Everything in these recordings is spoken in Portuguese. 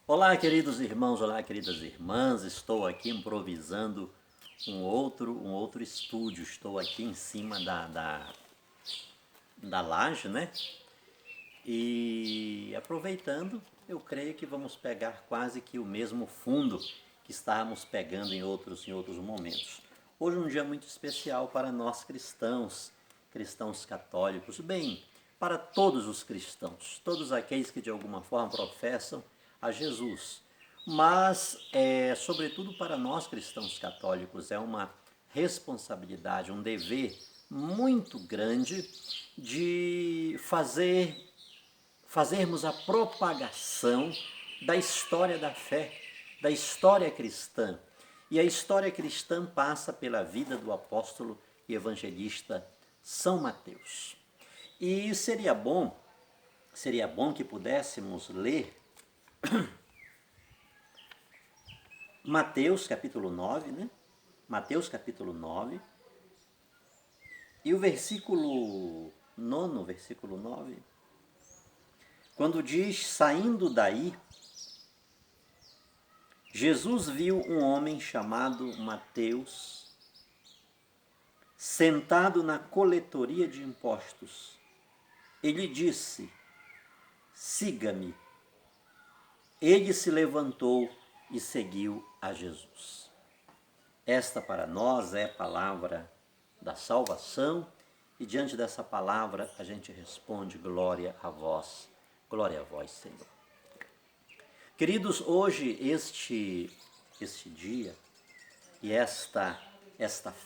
Olá, queridos irmãos, olá, queridas irmãs. Estou aqui improvisando um outro estúdio. Estou aqui em cima da laje, né? E aproveitando, eu creio que vamos pegar quase que o mesmo fundo que estávamos pegando em outros momentos. Hoje é um dia muito especial para nós cristãos católicos, bem, para todos os cristãos, todos aqueles que de alguma forma professam a Jesus. Mas, sobretudo para nós cristãos católicos, é uma responsabilidade, um dever muito grande de fazermos a propagação da história da fé, da história cristã. E a história cristã passa pela vida do apóstolo e evangelista São Mateus. E seria bom que pudéssemos ler Mateus capítulo 9, né? Mateus capítulo 9, e o versículo 9, versículo 9, quando diz: saindo daí, Jesus viu um homem chamado Mateus sentado na coletoria de impostos. Ele disse: siga-me. Ele se levantou e seguiu a Jesus. Esta para nós é a palavra da salvação, e diante dessa palavra a gente responde: glória a vós, Senhor. Queridos, hoje este dia e esta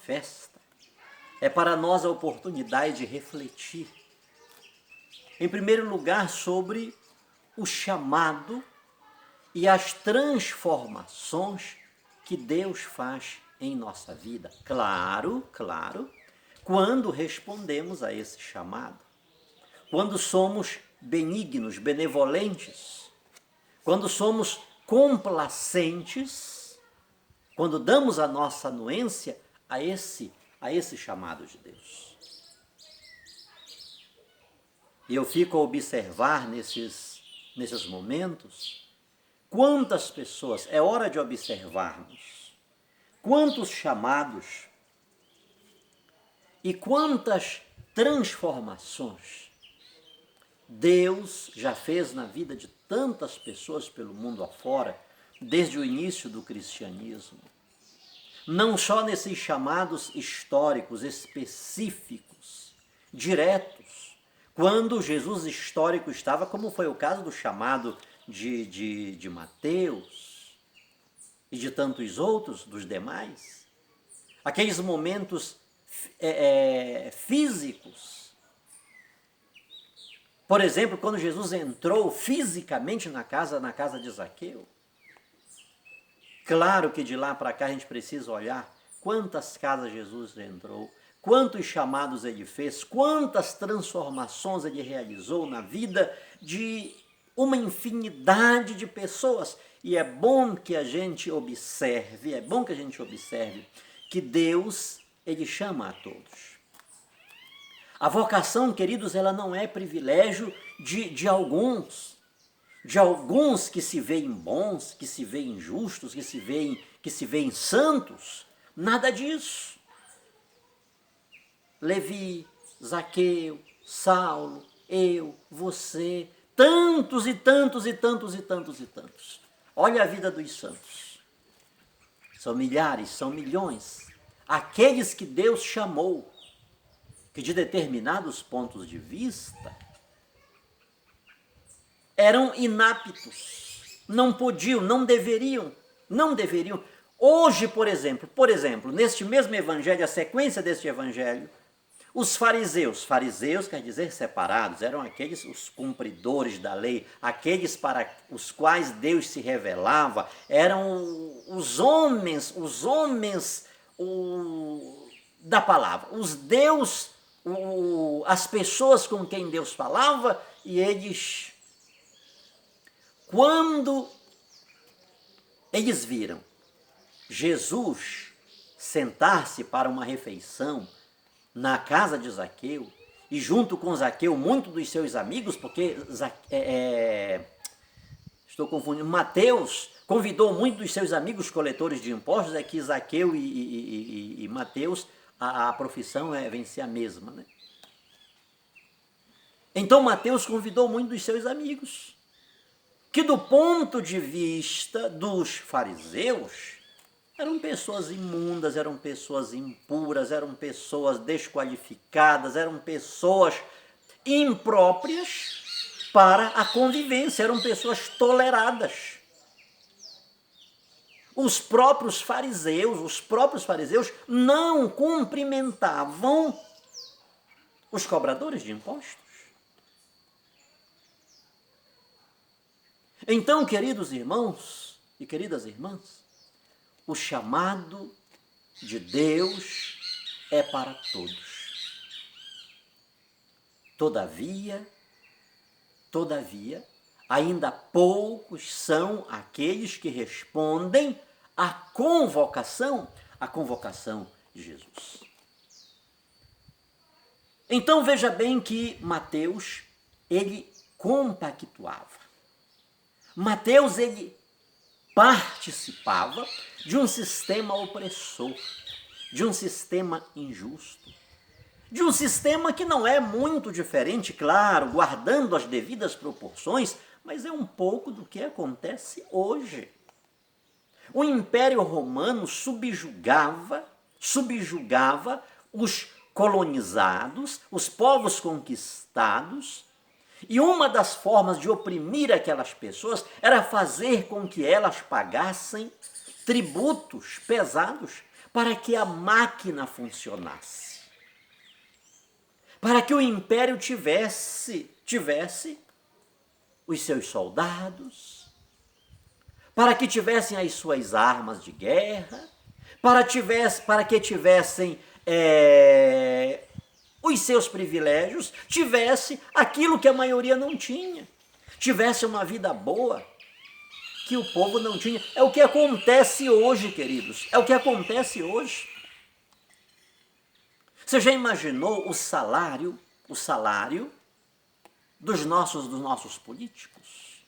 festa é para nós a oportunidade de refletir, em primeiro lugar, sobre o chamado e as transformações que Deus faz em nossa vida. Claro, quando respondemos a esse chamado, quando somos benignos, benevolentes, quando somos complacentes, quando damos a nossa anuência a esse chamado de Deus. E eu fico a observar nesses momentos quantas pessoas, é hora de observarmos, quantos chamados e quantas transformações Deus já fez na vida de tantas pessoas pelo mundo afora, desde o início do cristianismo. Não só nesses chamados históricos específicos, diretos, quando Jesus histórico estava, como foi o caso do chamado de Mateus e de tantos outros, dos demais. Aqueles momentos físicos. Por exemplo, quando Jesus entrou fisicamente na casa de Zaqueu. Claro que de lá para cá a gente precisa olhar quantas casas Jesus entrou, quantos chamados ele fez, quantas transformações ele realizou na vida de uma infinidade de pessoas. E é bom que a gente observe, que Deus, ele chama a todos. A vocação, queridos, ela não é privilégio de alguns que se veem bons, que se veem justos, que se veem santos. Nada disso. Levi, Zaqueu, Saulo, eu, você, tantos e tantos e tantos e tantos e tantos. Olha a vida dos santos. São milhares, são milhões. Aqueles que Deus chamou, que de determinados pontos de vista eram inaptos, não podiam, não deveriam. Hoje, por exemplo, neste mesmo evangelho, a sequência deste evangelho, os fariseus quer dizer separados, eram aqueles, os cumpridores da lei, aqueles para os quais Deus se revelava, eram os homens da palavra, as pessoas com quem Deus falava, e eles, quando eles viram Jesus sentar-se para uma refeição na casa de Zaqueu, e junto com Zaqueu muitos dos seus amigos, porque Estou confundindo. Mateus convidou muitos dos seus amigos coletores de impostos, é que Zaqueu e Mateus, a profissão vem ser a mesma, né? Então Mateus convidou muitos dos seus amigos, que do ponto de vista dos fariseus, eram pessoas imundas, eram pessoas impuras, eram pessoas desqualificadas, eram pessoas impróprias para a convivência, eram pessoas toleradas. Os próprios fariseus não cumprimentavam os cobradores de impostos. Então, queridos irmãos e queridas irmãs, o chamado de Deus é para todos. Todavia, ainda poucos são aqueles que respondem à convocação de Jesus. Então veja bem que Mateus, ele compactuava. Mateus, ele participava de um sistema opressor, de um sistema injusto, de um sistema que não é muito diferente, claro, guardando as devidas proporções, mas é um pouco do que acontece hoje. O Império Romano subjugava os colonizados, os povos conquistados, e uma das formas de oprimir aquelas pessoas era fazer com que elas pagassem tributos pesados para que a máquina funcionasse. Para que o império tivesse os seus soldados, para que tivessem as suas armas de guerra, para que tivessem os seus privilégios, tivesse aquilo que a maioria não tinha, tivesse uma vida boa que o povo não tinha. É o que acontece hoje, queridos, é o que acontece hoje. Você já imaginou o salário dos nossos políticos?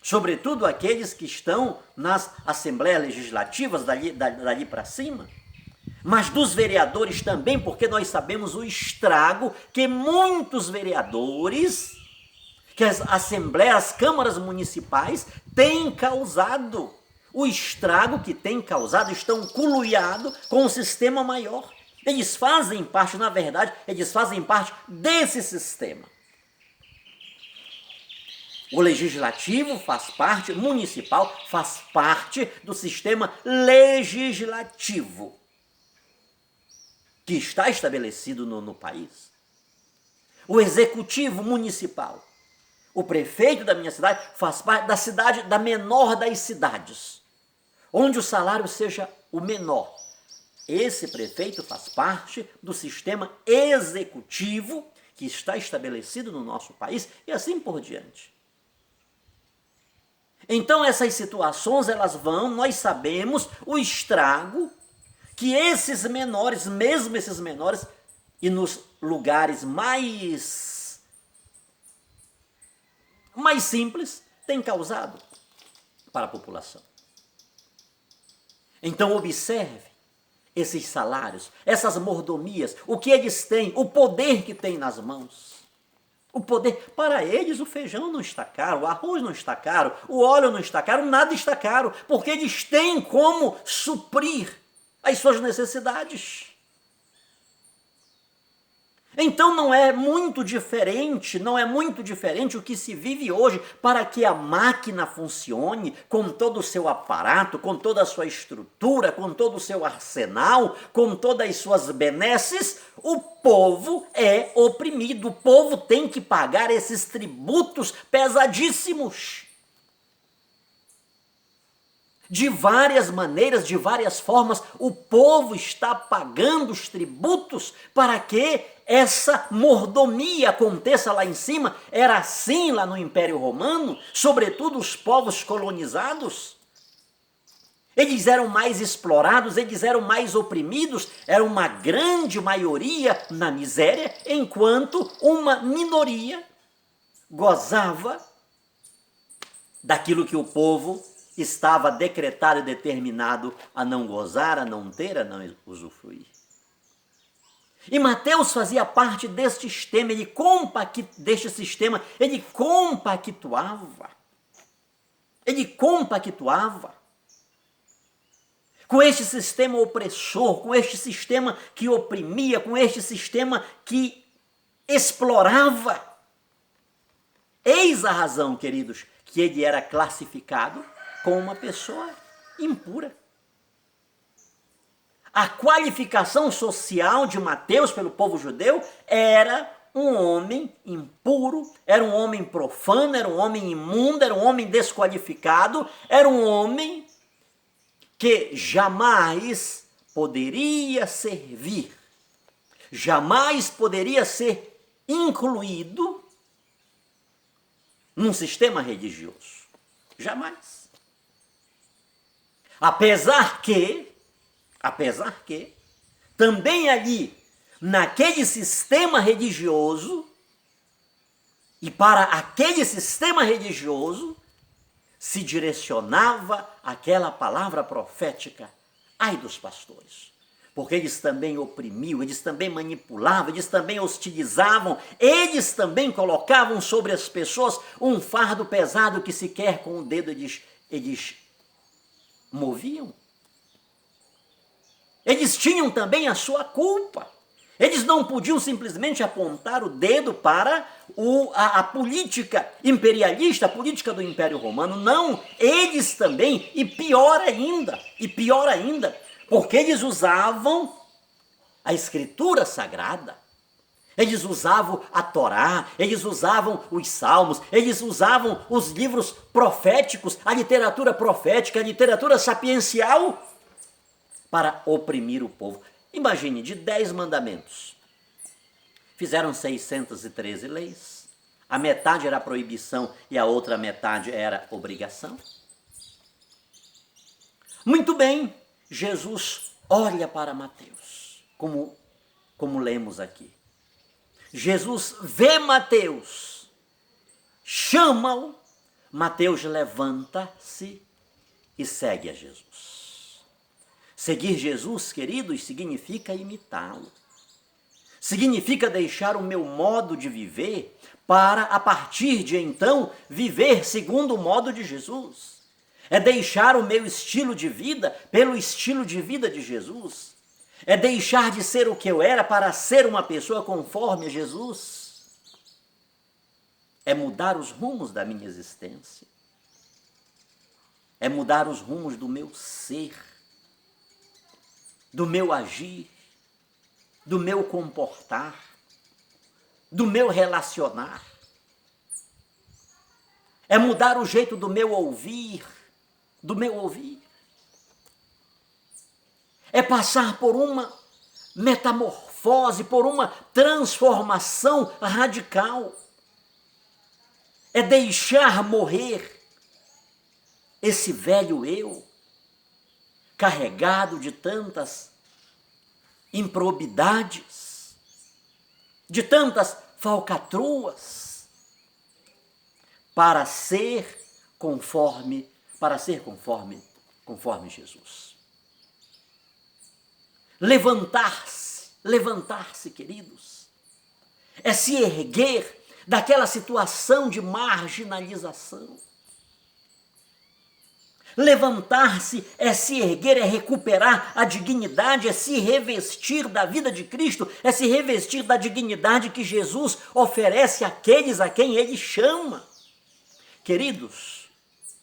Sobretudo aqueles que estão nas assembleias legislativas dali para cima, mas dos vereadores também, porque nós sabemos o estrago que muitos vereadores, que as assembleias, as câmaras municipais têm causado. O estrago que têm causado, estão coluiados com o sistema maior. Eles fazem parte, na verdade, desse sistema. O legislativo faz parte, o municipal faz parte do sistema legislativo que está estabelecido no país. O executivo municipal, o prefeito da minha cidade, faz parte da cidade, da menor das cidades, onde o salário seja o menor. Esse prefeito faz parte do sistema executivo que está estabelecido no nosso país e assim por diante. Então essas situações, nós sabemos o estrago que esses menores, mesmo esses menores, e nos lugares mais simples, têm causado para a população. Então observe esses salários, essas mordomias, o que eles têm, o poder que têm nas mãos. O poder, para eles o feijão não está caro, o arroz não está caro, o óleo não está caro, nada está caro, porque eles têm como suprir as suas necessidades. Então não é muito diferente o que se vive hoje para que a máquina funcione com todo o seu aparato, com toda a sua estrutura, com todo o seu arsenal, com todas as suas benesses. O povo é oprimido, o povo tem que pagar esses tributos pesadíssimos. De várias maneiras, de várias formas, o povo está pagando os tributos para que essa mordomia aconteça lá em cima. Era assim lá no Império Romano, sobretudo os povos colonizados. Eles eram mais explorados, eles eram mais oprimidos, era uma grande maioria na miséria, enquanto uma minoria gozava daquilo que o povo estava decretado e determinado a não gozar, a não ter, a não usufruir. E Mateus fazia parte deste sistema, ele compactuava com este sistema opressor, com este sistema que oprimia, com este sistema que explorava. Eis a razão, queridos, que ele era classificado como uma pessoa impura. A qualificação social de Mateus pelo povo judeu era um homem impuro, era um homem profano, era um homem imundo, era um homem desqualificado, era um homem que jamais poderia servir, jamais poderia ser incluído num sistema religioso. Jamais. Apesar que, também ali, naquele sistema religioso, e para aquele sistema religioso, se direcionava aquela palavra profética, ai dos pastores, porque eles também oprimiam, eles também manipulavam, eles também hostilizavam, eles também colocavam sobre as pessoas um fardo pesado que sequer com o dedo eles moviam. Eles tinham também a sua culpa. Eles não podiam simplesmente apontar o dedo para a política imperialista, a política do Império Romano. Não, eles também, e pior ainda, porque eles usavam a Escritura Sagrada. Eles usavam a Torá, eles usavam os Salmos, eles usavam os livros proféticos, a literatura profética, a literatura sapiencial, para oprimir o povo. Imagine, de 10 mandamentos, fizeram 613 leis, a metade era proibição e a outra metade era obrigação. Muito bem, Jesus olha para Mateus, como lemos aqui. Jesus vê Mateus, chama-o, Mateus levanta-se e segue a Jesus. Seguir Jesus, queridos, significa imitá-lo. Significa deixar o meu modo de viver para, a partir de então, viver segundo o modo de Jesus. É deixar o meu estilo de vida pelo estilo de vida de Jesus. É deixar de ser o que eu era para ser uma pessoa conforme a Jesus. É mudar os rumos da minha existência. É mudar os rumos do meu ser, do meu agir, do meu comportar, do meu relacionar. É mudar o jeito do meu ouvir, É passar por uma metamorfose, por uma transformação radical. É deixar morrer esse velho eu, carregado de tantas improbidades, de tantas falcatruas, para ser conforme Jesus. Levantar-se, queridos, é se erguer daquela situação de marginalização. Levantar-se é se erguer, é recuperar a dignidade, é se revestir da vida de Cristo, é se revestir da dignidade que Jesus oferece àqueles a quem Ele chama. Queridos,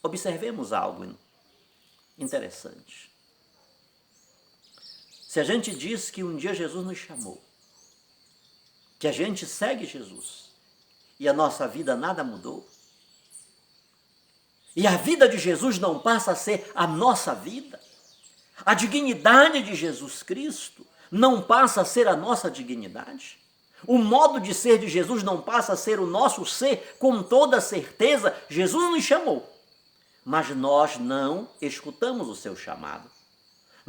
observemos algo interessante. Se a gente diz que um dia Jesus nos chamou, que a gente segue Jesus e a nossa vida nada mudou, e a vida de Jesus não passa a ser a nossa vida, a dignidade de Jesus Cristo não passa a ser a nossa dignidade, o modo de ser de Jesus não passa a ser o nosso ser, com toda certeza, Jesus nos chamou, mas nós não escutamos o seu chamado,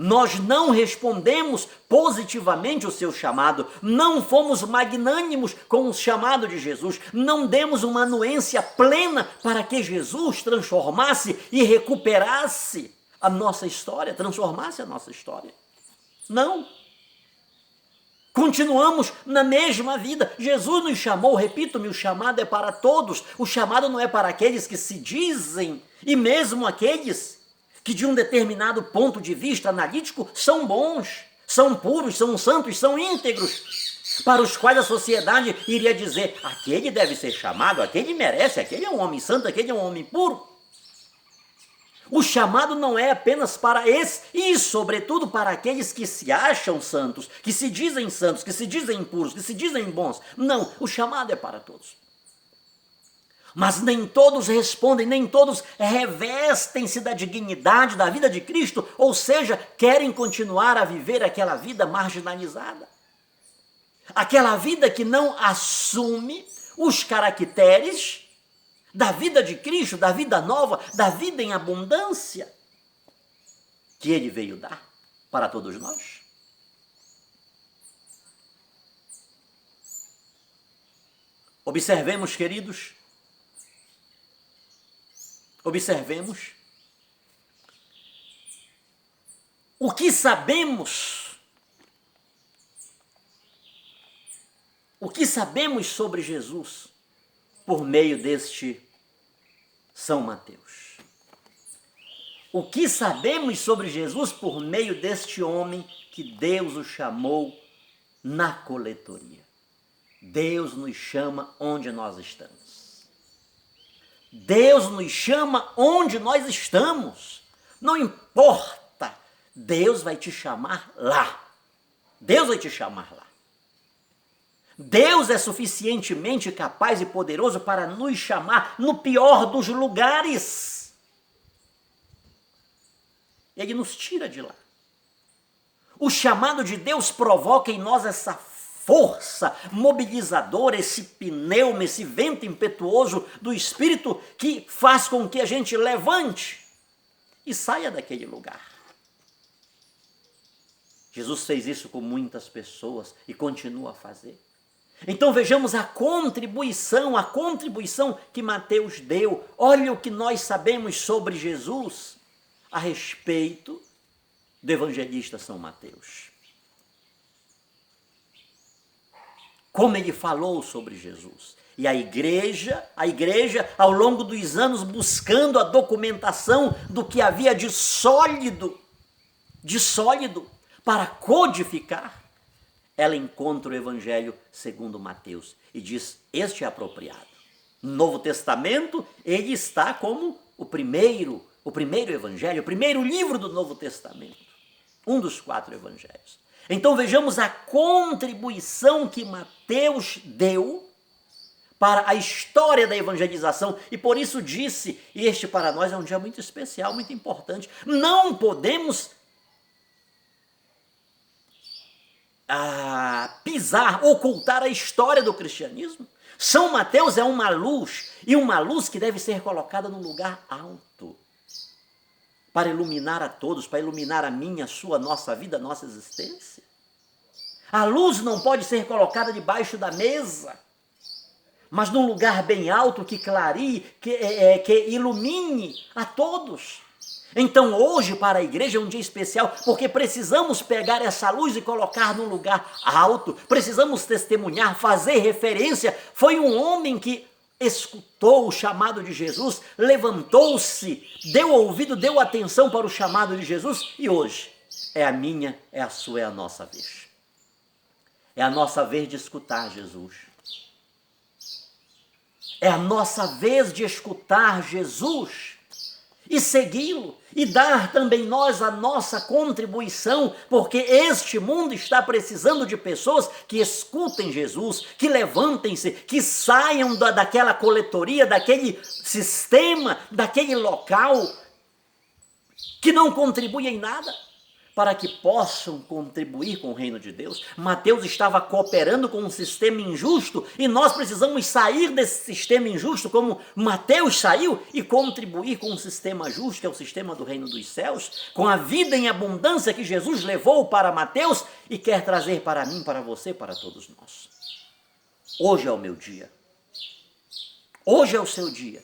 nós não respondemos positivamente o seu chamado, não fomos magnânimos com o chamado de Jesus, não demos uma anuência plena para que Jesus transformasse e recuperasse a nossa história, transformasse a nossa história. Não. Continuamos na mesma vida. Jesus nos chamou, repito-me, o chamado é para todos. O chamado não é para aqueles que se dizem, e mesmo aqueles que de um determinado ponto de vista analítico são bons, são puros, são santos, são íntegros, para os quais a sociedade iria dizer, aquele deve ser chamado, aquele merece, aquele é um homem santo, aquele é um homem puro. O chamado não é apenas para esse, e sobretudo para aqueles que se acham santos, que se dizem puros, que se dizem bons. Não, o chamado é para todos. Mas nem todos respondem, nem todos revestem-se da dignidade da vida de Cristo, ou seja, querem continuar a viver aquela vida marginalizada. Aquela vida que não assume os caracteres da vida de Cristo, da vida nova, da vida em abundância que Ele veio dar para todos nós. Observemos, queridos, observemos o que sabemos sobre Jesus por meio deste São Mateus. O que sabemos sobre Jesus por meio deste homem que Deus o chamou na coletoria. Deus nos chama onde nós estamos. Deus nos chama onde nós estamos. Não importa, Deus vai te chamar lá. Deus vai te chamar lá. Deus é suficientemente capaz e poderoso para nos chamar no pior dos lugares. Ele nos tira de lá. O chamado de Deus provoca em nós essa força mobilizadora, esse pneuma, esse vento impetuoso do Espírito que faz com que a gente levante e saia daquele lugar. Jesus fez isso com muitas pessoas e continua a fazer. Então vejamos a contribuição que Mateus deu. Olha o que nós sabemos sobre Jesus a respeito do evangelista São Mateus. Como ele falou sobre Jesus. E a igreja, ao longo dos anos, buscando a documentação do que havia de sólido, para codificar, ela encontra o Evangelho segundo Mateus e diz, este é apropriado. No Novo Testamento, ele está como o primeiro Evangelho, o primeiro livro do Novo Testamento, um dos 4 Evangelhos. Então vejamos a contribuição que Mateus deu para a história da evangelização, e por isso disse, e este para nós é um dia muito especial, muito importante, não podemos pisar, ocultar a história do cristianismo. São Mateus é uma luz, e uma luz que deve ser colocada num lugar alto, para iluminar a todos, para iluminar a minha, a sua, a nossa vida, a nossa existência. A luz não pode ser colocada debaixo da mesa, mas num lugar bem alto que clareie, que ilumine a todos. Então hoje para a igreja é um dia especial, porque precisamos pegar essa luz e colocar num lugar alto, precisamos testemunhar, fazer referência. Foi um homem que escutou o chamado de Jesus, levantou-se, deu ouvido, deu atenção para o chamado de Jesus, e hoje é a minha, é a sua, é a nossa vez. É a nossa vez de escutar Jesus. É a nossa vez de escutar Jesus e segui-lo, e dar também nós a nossa contribuição, porque este mundo está precisando de pessoas que escutem Jesus, que levantem-se, que saiam daquela coletoria, daquele sistema, daquele local, que não contribui em nada, para que possam contribuir com o reino de Deus. Mateus estava cooperando com um sistema injusto e nós precisamos sair desse sistema injusto como Mateus saiu e contribuir com um sistema justo, que é o sistema do reino dos céus, com a vida em abundância que Jesus levou para Mateus e quer trazer para mim, para você, para todos nós. Hoje é o meu dia. Hoje é o seu dia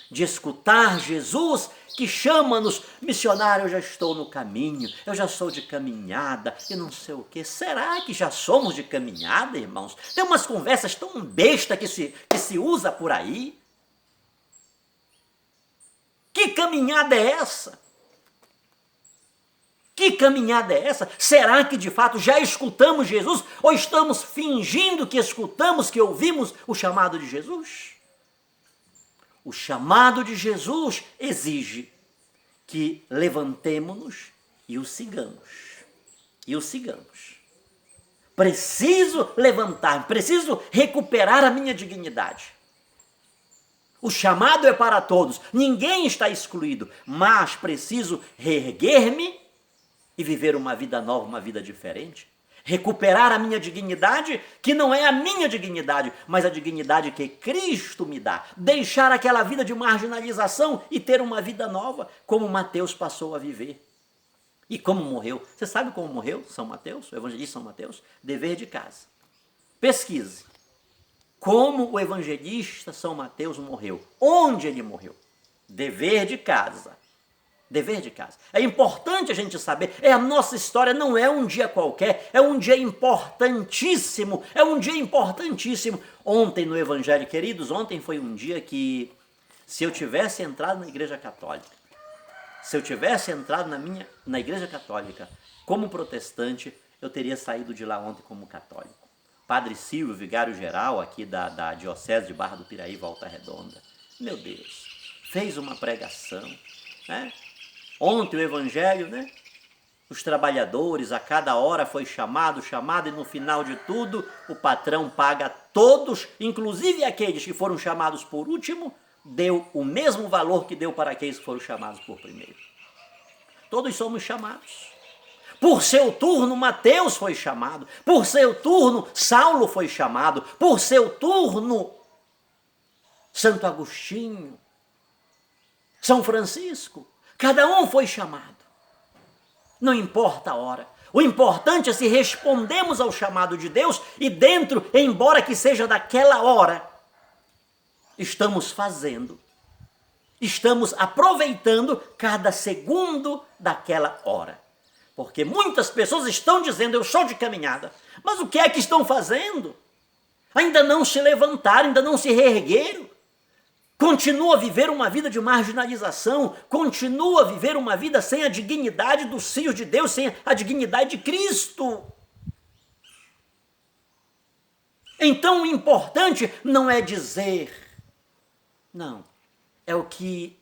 de escutar Jesus que chama-nos, missionário, eu já estou no caminho, eu já sou de caminhada e não sei o quê. Será que já somos de caminhada, irmãos? Tem umas conversas tão besta que se usa por aí. Que caminhada é essa? Que caminhada é essa? Será que de fato já escutamos Jesus ou estamos fingindo que escutamos, que ouvimos o chamado de Jesus? O chamado de Jesus exige que levantemo-nos e o sigamos. E o sigamos. Preciso levantar, preciso recuperar a minha dignidade. O chamado é para todos, ninguém está excluído, mas preciso reerguer-me e viver uma vida nova, uma vida diferente. Recuperar a minha dignidade, que não é a minha dignidade, mas a dignidade que Cristo me dá. Deixar aquela vida de marginalização e ter uma vida nova, como Mateus passou a viver. E como morreu. Você sabe como morreu São Mateus, o evangelista São Mateus? Dever de casa. Pesquise. Como o evangelista São Mateus morreu. Onde ele morreu? Dever de casa. Dever de casa. É importante a gente saber, a nossa história não é um dia qualquer, é um dia importantíssimo, Ontem no Evangelho, queridos, ontem foi um dia que, se eu tivesse entrado na Igreja Católica, na Igreja Católica como protestante, eu teria saído de lá ontem como católico. Padre Silvio, vigário-geral aqui da Diocese de Barra do Piraí, Volta Redonda, meu Deus, fez uma pregação, né? Ontem o evangelho, né? Os trabalhadores a cada hora foi chamado, e no final de tudo o patrão paga todos, inclusive aqueles que foram chamados por último, deu o mesmo valor que deu para aqueles que foram chamados por primeiro. Todos somos chamados. Por seu turno, Mateus foi chamado. Por seu turno, Saulo foi chamado. Por seu turno, Santo Agostinho, São Francisco. Cada um foi chamado. Não importa a hora. O importante é se respondemos ao chamado de Deus e dentro, embora que seja daquela hora, estamos aproveitando cada segundo daquela hora. Porque muitas pessoas estão dizendo, eu sou de caminhada. Mas o que é que estão fazendo? Ainda não se levantaram, ainda não se reergueram. Continua a viver uma vida de marginalização, continua a viver uma vida sem a dignidade dos filhos de Deus, sem a dignidade de Cristo. Então o importante não é dizer, não, é o que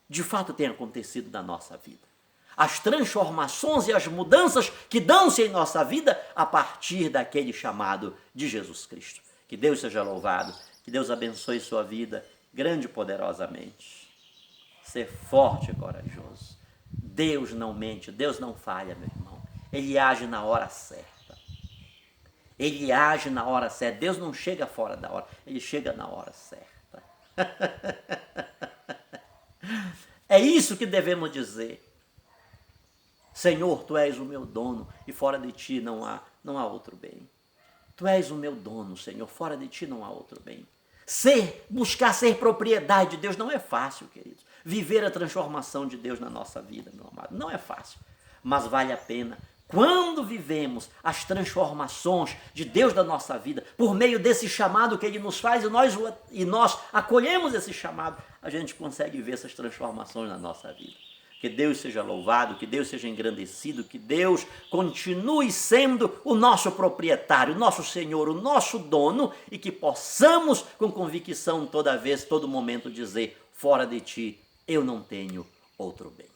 de fato tem acontecido na nossa vida. As transformações e as mudanças que dão-se em nossa vida a partir daquele chamado de Jesus Cristo. Que Deus seja louvado. Que Deus abençoe sua vida grande e poderosamente. Ser forte e corajoso. Deus não mente, Deus não falha, meu irmão. Ele age na hora certa. Ele age na hora certa. Deus não chega fora da hora, ele chega na hora certa. É isso que devemos dizer. Senhor, Tu és o meu dono e fora de Ti não há outro bem. Tu és o meu dono, Senhor, fora de Ti não há outro bem. Buscar ser propriedade de Deus não é fácil, queridos. Viver a transformação de Deus na nossa vida, meu amado, não é fácil, mas vale a pena. Quando vivemos as transformações de Deus da nossa vida, por meio desse chamado que Ele nos faz e nós acolhemos esse chamado, a gente consegue ver essas transformações na nossa vida. Que Deus seja louvado, que Deus seja engrandecido, que Deus continue sendo o nosso proprietário, o nosso Senhor, o nosso dono e que possamos com convicção toda vez, todo momento dizer, fora de Ti eu não tenho outro bem.